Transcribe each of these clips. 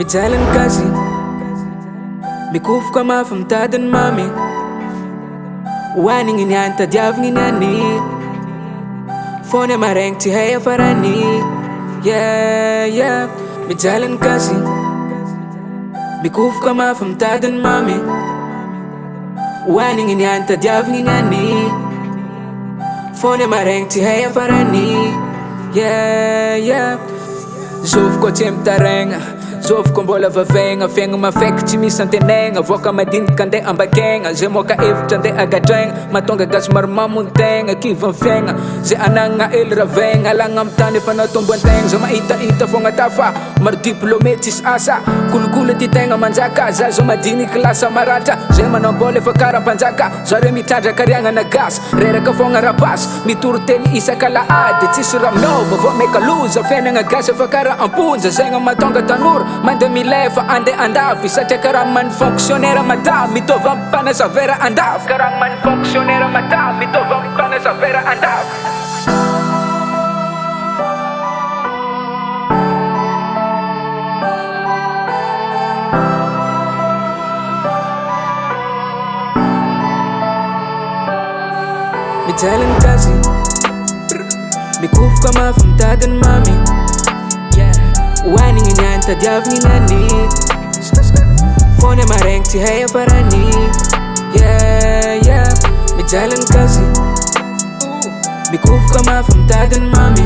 Mijalan kasi Mikufka mafamtadan mami Waning inyanta diavni nani Fone mareng tihaya farani Yeah, yeah Mijalan kasi Mikufka mafamtadan mami Waning inyanta diavni nani Fone mareng tihaya farani Yeah, yeah Zovy ko tsy mitaregna Zovy ko mbola vavegna Fiaigna mafaiky tsy misy antenegna Voaka madiniky andeha ambakegna Zay moka evitra andeha agadraigna Mahatonga gasy maro mamontegna Kiva ny fiaigna Zay anagna ely ravegna Alagna amy tany efa natombo antegna Zay mahitahita fogna tafa Maro diplômé tsisy asa Kolokolo ty tegna manjaka Zazo madiniky lasa maratra Zay manambola efa karam-panjaka Zareo mitrandraka riagnana gasy Reraka fogna rabasy Mitoro teny isaka laady Tsisy raminova Vao meka loza Fiainagna gasy efa kara amponja Zegna mahatonga tanora Mande milefa ande andafy Satria karaha many fonctionnaire madame Mitovy amin'ny mpanasa vera andafy Karaha many fonctionnaire madame Mitovy amin'ny mpanasa vera andafy Mijalan kasi Mikufka mafamtadan mami Waning inyanta diavni nani Fone mareng tihaya farani Yeah, yeah Mijalan kasi Mikufka mafamtadan mami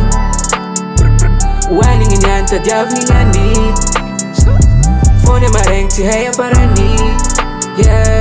Waning inyanta diavni nani Fone mareng tihaya farani Yeah